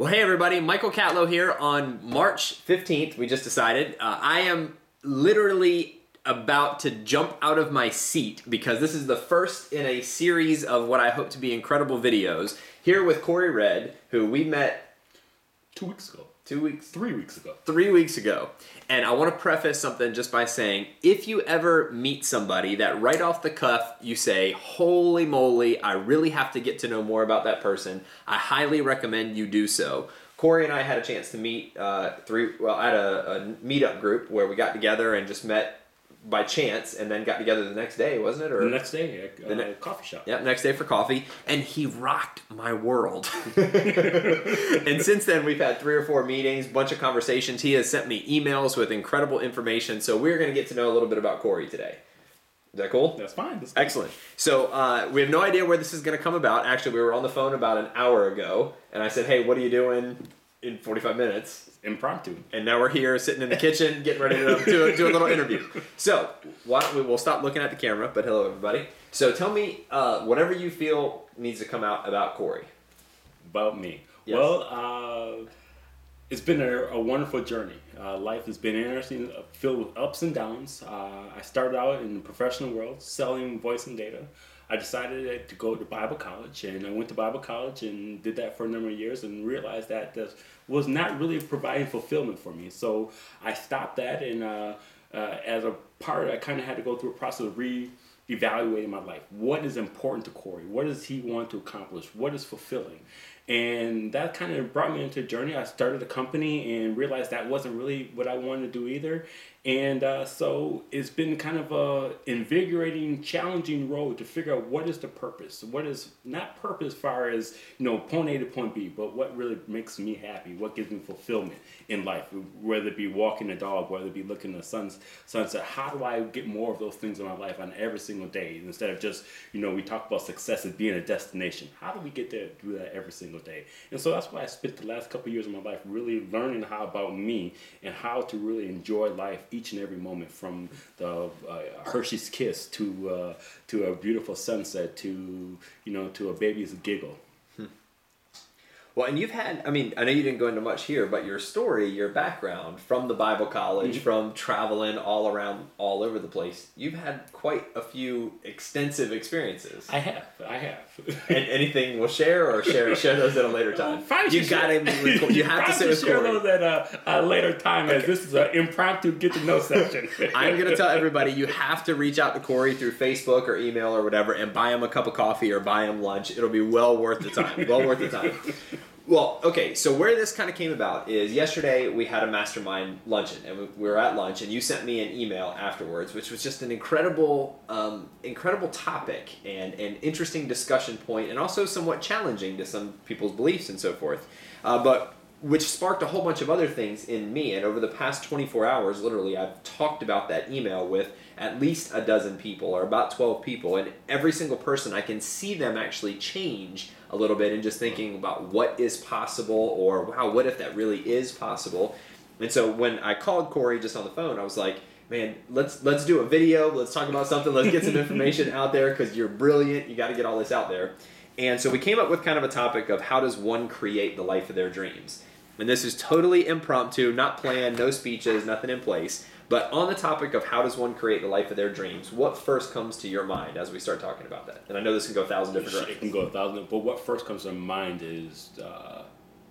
Well, hey everybody, Michael Catlow here on March 15th, we just decided. I am literally about to jump out of my seat because this is the first in a series of what I hope to be incredible videos here with corey.redd, who we met 2 weeks ago. 2 weeks? 3 weeks ago. 3 weeks ago. And I want to preface something just by saying, if you ever meet somebody that right off the cuff you say, holy moly, I really have to get to know more about that person, I highly recommend you do so. Corey and I had a chance to meet at a meetup group where we got together and just met by chance and then got together the next day, wasn't it? Or the next day at a coffee shop. Yep, next day for coffee. And he rocked my world. And since then, we've had 3 or 4 meetings, bunch of conversations. He has sent me emails with incredible information. So we're going to get to know a little bit about Corey today. Is that cool? That's fine. Excellent. So we have no idea where this is going to come about. Actually, we were on the phone about an hour ago. And I said, hey, what are you doing in 45 minutes? Impromptu. And now we're here sitting in the kitchen getting ready to do a little interview. So why don't we'll stop looking at the camera, but hello everybody. So tell me whatever you feel needs to come out about Corey. About me. Yes. Well, it's been a wonderful journey. Life has been interesting, filled with ups and downs. I started out in the professional world selling voice and data. I decided to go to Bible college, and I went to Bible college and did that for a number of years and realized that this was not really providing fulfillment for me. So I stopped that, and as a part, I kind of had to go through a process of re-evaluating my life. What is important to Corey? What does he want to accomplish? What is fulfilling? And that kind of brought me into a journey. I started a company and realized that wasn't really what I wanted to do either. And so it's been kind of a invigorating, challenging road to figure out what is the purpose. What is not purpose as far as, point A to point B, but what really makes me happy, what gives me fulfillment in life, whether it be walking a dog, whether it be looking at the sunset. How do I get more of those things in my life on every single day instead of just, we talk about success as being a destination. How do we get there to do that every single day? And so that's why I spent the last couple of years of my life really learning how about me and how to really enjoy life each and every moment, from the Hershey's kiss to a beautiful sunset to a baby's giggle. Well, and you've had, I know you didn't go into much here, but your story, your background from the Bible college, from traveling all over the place, you've had quite a few extensive experiences. I have. And anything we'll share, or share those at a later time? You have to say with share Corey. those at a later time, as this is an impromptu get to know session. I'm going to tell everybody, you have to reach out to Corey through Facebook or email or whatever and buy him a cup of coffee or buy him lunch. It'll be well worth the time. Well worth the time. Well, okay, so where this kind of came about is yesterday we had a mastermind luncheon, and we were at lunch, and you sent me an email afterwards, which was just an incredible topic and an interesting discussion point, and also somewhat challenging to some people's beliefs and so forth, but which sparked a whole bunch of other things in me. And over the past 24 hours, literally, I've talked about that email with at least a dozen people, or about 12 people, and every single person, I can see them actually change a little bit and just thinking about what is possible, or wow, what if that really is possible. And so when I called Corey just on the phone, I was like, man, let's do a video, let's talk about something, let's get some information out there, because you're brilliant, you got to get all this out there. And so we came up with kind of a topic of how does one create the life of their dreams. And this is totally impromptu, not planned, no speeches, nothing in place. But on the topic of how does one create the life of their dreams, what first comes to your mind as we start talking about that? And I know this can go 1,000 different directions. It can go 1,000, but what first comes to mind is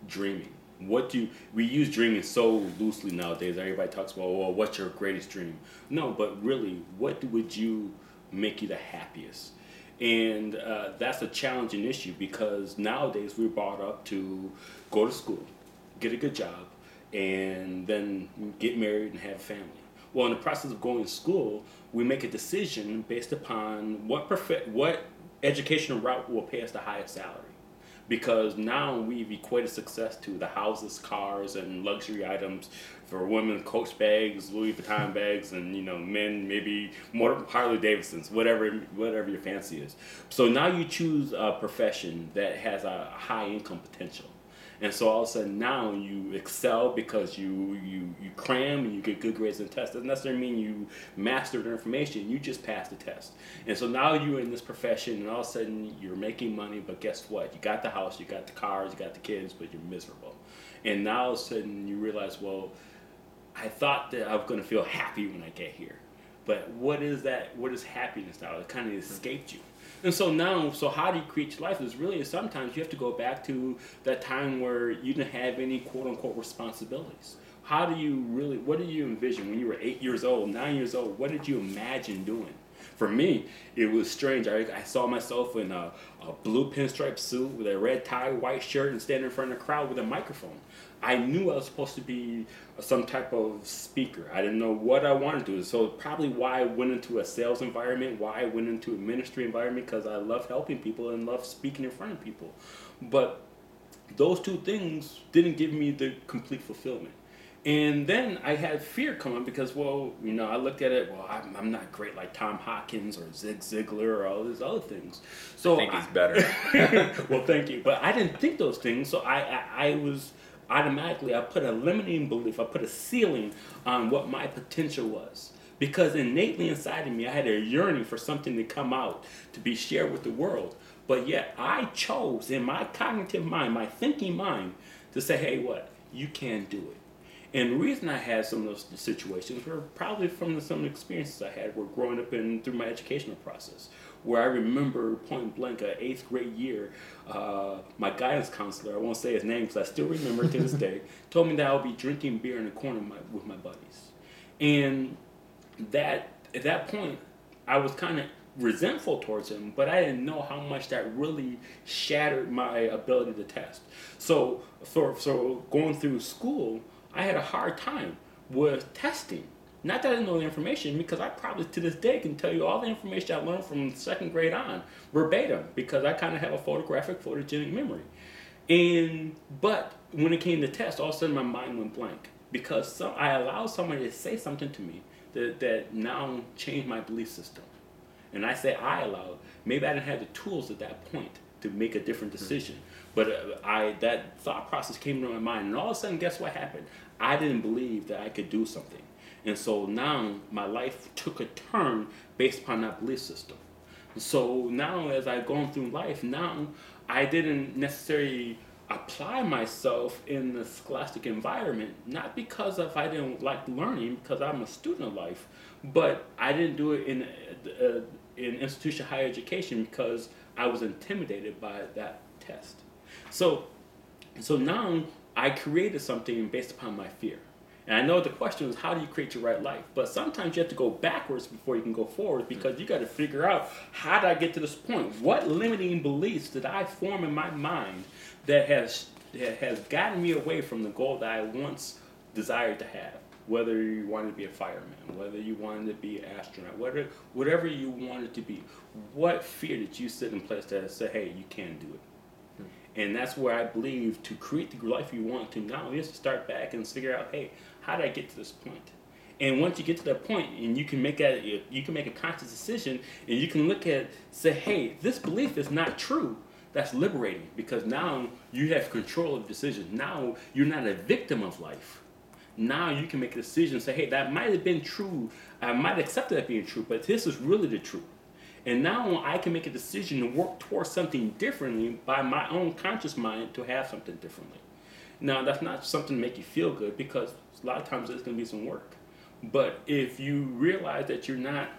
dreaming. We use dreaming so loosely nowadays. Everybody talks about, well, what's your greatest dream? No, but really, what would you make you the happiest? And that's a challenging issue, because nowadays we're brought up to go to school, get a good job, and then get married and have a family. Well, in the process of going to school, we make a decision based upon what educational route will pay us the highest salary. Because now we've equated success to the houses, cars, and luxury items. For women, Coach bags, Louis Vuitton bags, and men maybe more Harley Davidsons, whatever your fancy is. So now you choose a profession that has a high income potential. And so all of a sudden now you excel because you cram and you get good grades in tests. Doesn't necessarily mean you mastered the information, you just passed the test. And so now you're in this profession and all of a sudden you're making money, but guess what? You got the house, you got the cars, you got the kids, but you're miserable. And now all of a sudden you realize, well, I thought that I was going to feel happy when I get here. But what is that? What is happiness now? It kind of escaped you. And so now, so how do you create your life? Is really sometimes you have to go back to that time where you didn't have any quote unquote responsibilities. How do you really, what did you envision when you were 8 years old, 9 years old? What did you imagine doing? For me, it was strange. I saw myself in a blue pinstripe suit with a red tie, white shirt, and standing in front of a crowd with a microphone. I knew I was supposed to be some type of speaker. I didn't know what I wanted to do. So probably why I went into a sales environment, why I went into a ministry environment, because I love helping people and love speaking in front of people. But those two things didn't give me the complete fulfillment. And then I had fear come up because, well, you know, I looked at it, well, I'm not great like Tom Hawkins or Zig Ziglar or all these other things. So I think he's better. Well, thank you. But I didn't think those things, so I was automatically, I put a limiting belief, I put a ceiling on what my potential was. Because innately inside of me, I had a yearning for something to come out, to be shared with the world. But yet I chose in my cognitive mind, my thinking mind, to say, hey, what? You can do it. And the reason I had some of those situations were probably from some experiences I had growing up through my educational process, where I remember point blank, 8th grade year, my guidance counselor, I won't say his name because I still remember to this day, told me that I would be drinking beer in the corner with my buddies. And at that point, I was kind of resentful towards him, but I didn't know how much that really shattered my ability to test. So going through school, I had a hard time with testing. Not that I didn't know the information, because I probably to this day can tell you all the information I learned from 2nd grade on verbatim, because I kind of have a photogenic memory. But when it came to test, all of a sudden my mind went blank, because I allowed somebody to say something to me that now changed my belief system. And I say I allowed. Maybe I didn't have the tools at that point to make a different decision. But that thought process came into my mind, and all of a sudden, guess what happened? I didn't believe that I could do something. And so now my life took a turn based upon that belief system. So now as I've gone through life, now I didn't necessarily apply myself in the scholastic environment, not because I didn't like learning, because I'm a student of life, but I didn't do it in institution higher education because I was intimidated by that test. So now I created something based upon my fear. And I know the question is, how do you create your right life? But sometimes you have to go backwards before you can go forward, because you got to figure out, how did I get to this point? What limiting beliefs did I form in my mind that has gotten me away from the goal that I once desired to have? Whether you wanted to be a fireman, whether you wanted to be an astronaut, whatever you wanted to be, what fear did you sit in place to say, hey, you can do it? And that's where I believe to create the life you want to now is to start back and figure out, hey, how did I get to this point? And once you get to that point, and you can make a conscious decision, and you can look at, say, hey, this belief is not true. That's liberating, because now you have control of the decision. Now you're not a victim of life. Now you can make a decision and say, hey, that might have been true. I might accept that being true, but this is really the truth. And now I can make a decision to work towards something differently by my own conscious mind to have something differently. Now, that's not something to make you feel good, because a lot of times it's going to be some work. But if you realize that you're not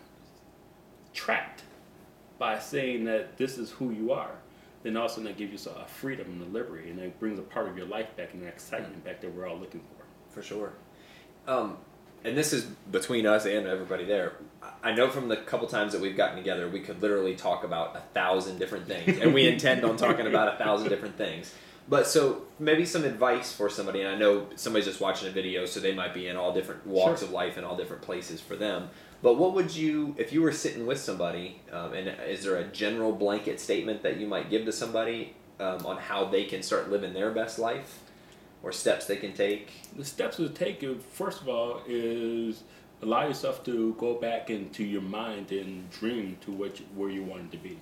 trapped by saying that this is who you are, then also that gives you a freedom and a liberty, and it brings a part of your life back and that excitement back that we're all looking for. For sure. And this is between us and everybody there. I know from the couple times that we've gotten together, we could literally talk about 1,000 different things, and we intend on talking about 1,000 different things. But so maybe some advice for somebody, and I know somebody's just watching a video, so they might be in all different walks of life and all different places for them. But what would you, if you were sitting with somebody, and is there a general blanket statement that you might give to somebody on how they can start living their best life, or steps they can take? The steps to take, first of all, is allow yourself to go back into your mind and dream to where you wanted to be.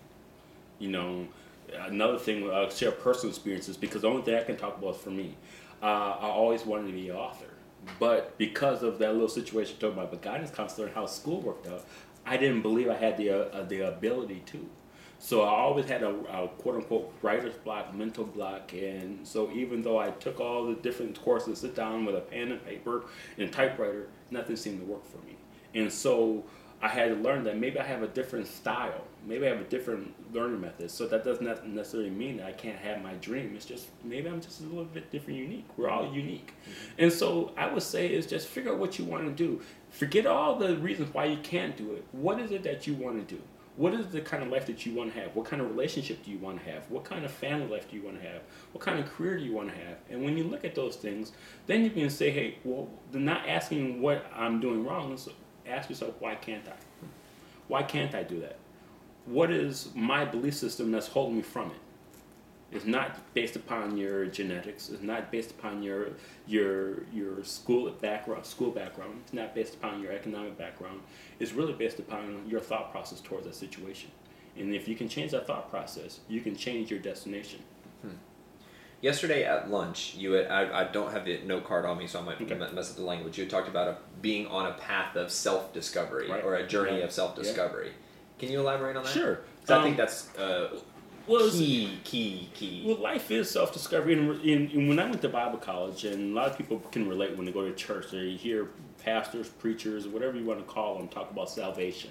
You know, Another thing, I'll share personal experiences because the only thing I can talk about is for me. I always wanted to be an author. But because of that little situation I talked about, but guidance counselor and how school worked out, I didn't believe I had the ability to. So I always had a quote-unquote writer's block, mental block, and so even though I took all the different courses, sit down with a pen and paper and typewriter, nothing seemed to work for me. And so I had to learn that maybe I have a different style, maybe I have a different learning method. So that does not necessarily mean that I can't have my dream. It's just maybe I'm just a little bit different, unique. We're all unique. And so I would say is just figure out what you want to do. Forget all the reasons why you can't do it. What is it that you want to do? What is the kind of life that you want to have? What kind of relationship do you want to have? What kind of family life do you want to have? What kind of career do you want to have? And when you look at those things, then you can say, hey, well, they're not asking what I'm doing wrong. So ask yourself, why can't I? Why can't I do that? What is my belief system that's holding me from it? It's not based upon your genetics. It's not based upon your school background. It's not based upon your economic background. It's really based upon your thought process towards that situation. And if you can change that thought process, you can change your destination. Yesterday at lunch, I don't have the note card on me, so I might mess up the language. You had talked about being on a path of self-discovery, right, or a journey of self-discovery. Yeah. Can you elaborate on that? Sure. I think that's key. Well, life is self-discovery. And when I went to Bible college, and a lot of people can relate when they go to church, they hear pastors, preachers, whatever you want to call them, talk about salvation.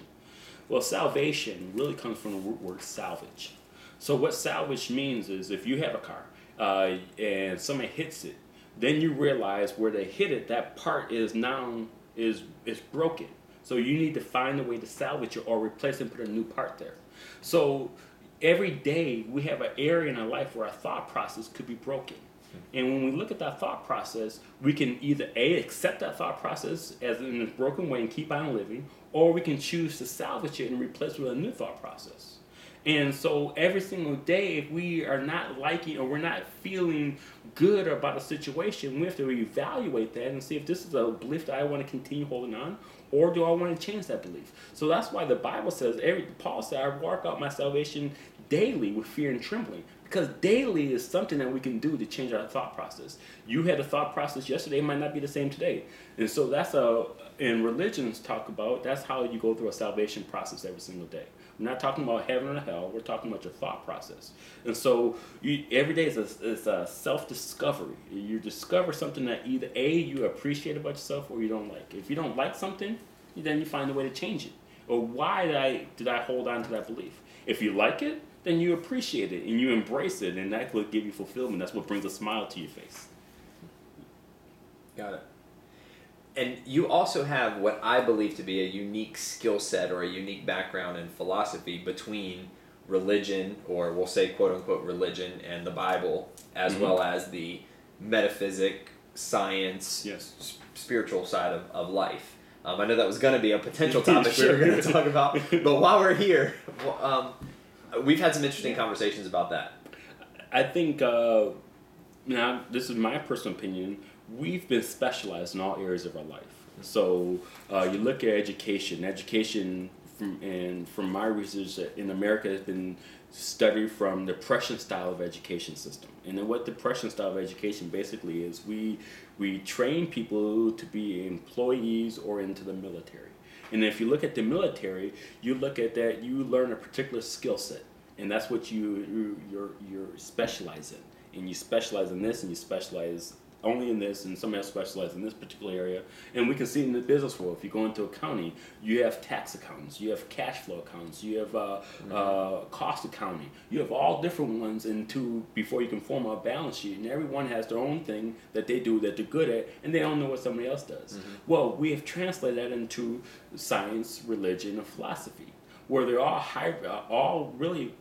Well, salvation really comes from the word salvage. So what salvage means is if you have a car and somebody hits it, then you realize where they hit it, that part is broken. So you need to find a way to salvage it or replace it and put a new part there. So every day we have an area in our life where our thought process could be broken. And when we look at that thought process, we can either accept that thought process as in a broken way and keep on living, or we can choose to salvage it and replace it with a new thought process. And so every single day, if we are not liking or we're not feeling good about a situation, we have to evaluate that and see if this is a belief that I want to continue holding on, or do I want to change that belief? So that's why the Bible says, Paul said, I work out my salvation daily with fear and trembling. Because daily is something that we can do to change our thought process. You had a thought process yesterday, it might not be the same today. And so in religions talk about, that's how you go through a salvation process every single day. We're not talking about heaven or hell, we're talking about your thought process. And so every day is a self-discovery. You discover something that either A, you appreciate about yourself or you don't like. If you don't like something, then you find a way to change it. Or why did I hold on to that belief? If you like it, then you appreciate it and you embrace it, and that will give you fulfillment. That's what brings a smile to your face. Got it. And you also have what I believe to be a unique skill set or a unique background in philosophy between religion, or we'll say quote-unquote religion, and the Bible, as well as the metaphysic, science, spiritual side of life. I know that was going to be a potential topic we were going to talk about, but while we're here, we've had some interesting conversations about that. I think, now this is my personal opinion, we've been specialized in all areas of our life. So you look at education from my research in America has been studied from the Prussian style of education system. And then what the Prussian style of education basically is, we train people to be employees or into the military. And if you look at the military, you look at that, you learn a particular skill set. And that's what you're specialize in. And you specialize in this, and you specialize only in this, and somebody else specializes in this particular area. And we can see in the business world, if you go into accounting, you have tax accountants, you have cash flow accountants, you have cost accounting. You have all different ones before you can form a balance sheet. And everyone has their own thing that they do that they're good at, and they don't know what somebody else does. Well, we have translated that into science, religion, and philosophy, where they're all really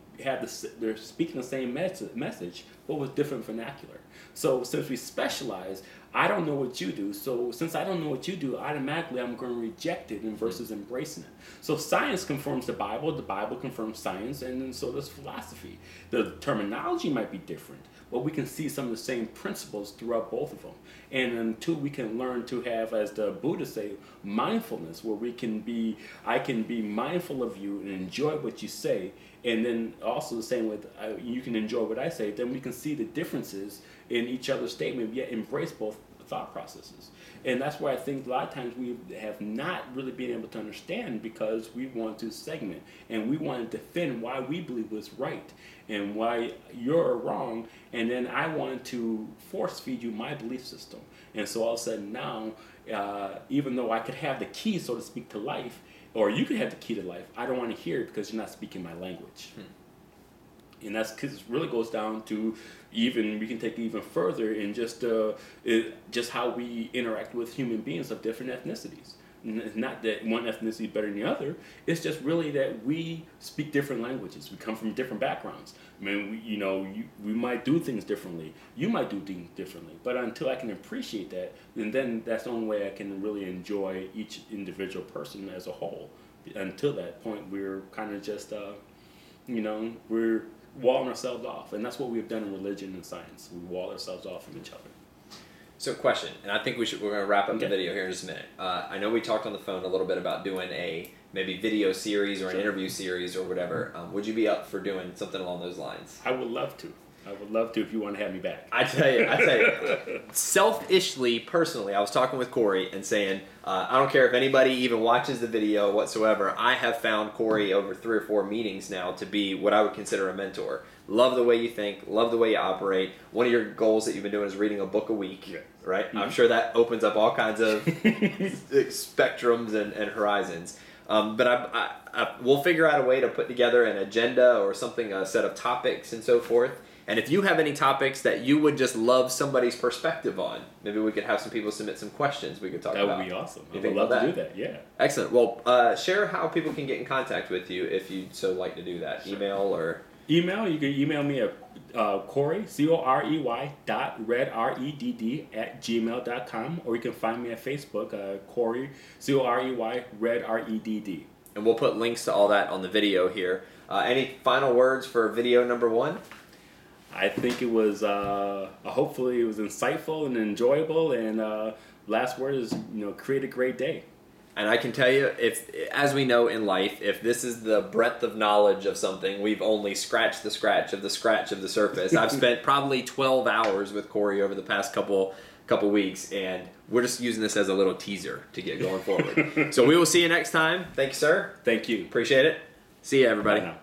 they're speaking the same message, but with different vernacular. So since we specialize, I don't know what you do. So since I don't know what you do, automatically I'm going to reject it versus embracing it. So science confirms the Bible confirms science, and then so does philosophy. The terminology might be different, but we can see some of the same principles throughout both of them. And until we can learn to have, as the Buddhists say, mindfulness, where I can be mindful of you and enjoy what you say, and then also the same with you can enjoy what I say, then we can see the differences in each other's statement, yet embrace both thought processes. And that's why I think a lot of times we have not really been able to understand, because we want to segment and we want to defend why we believe was right and why you're wrong, and then I want to force feed you my belief system. And so all of a sudden now, even though I could have the key, so to speak, to life, or you could have the key to life, I don't want to hear it because you're not speaking my language. And that's because it really goes down to, even we can take it even further in just how we interact with human beings of different ethnicities. And it's not that one ethnicity is better than the other. It's just really that we speak different languages. We come from different backgrounds. I mean, we might do things differently. You might do things differently. But until I can appreciate that, then that's the only way I can really enjoy each individual person as a whole. Until that point, we're kind of just, we're walling ourselves off. And that's what we've done in religion and science. We wall ourselves off from each other. So question, and I think we're going to wrap up the video here in just a minute. I know we talked on the phone a little bit about doing a maybe video series or an interview series or whatever. Would you be up for doing something along those lines? I would love to. I would love to if you want to have me back. I tell you, selfishly, personally, I was talking with Corey and saying, I don't care if anybody even watches the video whatsoever. I have found Corey over 3 or 4 meetings now to be what I would consider a mentor. Love the way you think, love the way you operate. One of your goals that you've been doing is reading a book a week, right? Mm-hmm. I'm sure that opens up all kinds of spectrums and horizons. But we'll figure out a way to put together an agenda or something, a set of topics and so forth. And if you have any topics that you would just love somebody's perspective on, maybe we could have some people submit some questions we could talk about. That would be awesome. I would love to do that, yeah. Excellent. Well, share how people can get in contact with you if you'd so like to do that. Sure. Email or... Email, you can email me at Corey, COREY .redd, REDD @gmail.com, or you can find me at Facebook, Corey, COREY RED, REDD. And we'll put links to all that on the video here. Any final words for video number 1? I think it was, hopefully it was insightful and enjoyable, and last word is, create a great day. And I can tell you, as we know in life, if this is the breadth of knowledge of something, we've only scratched the scratch of the surface. I've spent probably 12 hours with Corey over the past couple weeks, and we're just using this as a little teaser to get going forward. So we will see you next time. Thank you, sir. Thank you. Appreciate it. See you, everybody. Bye now.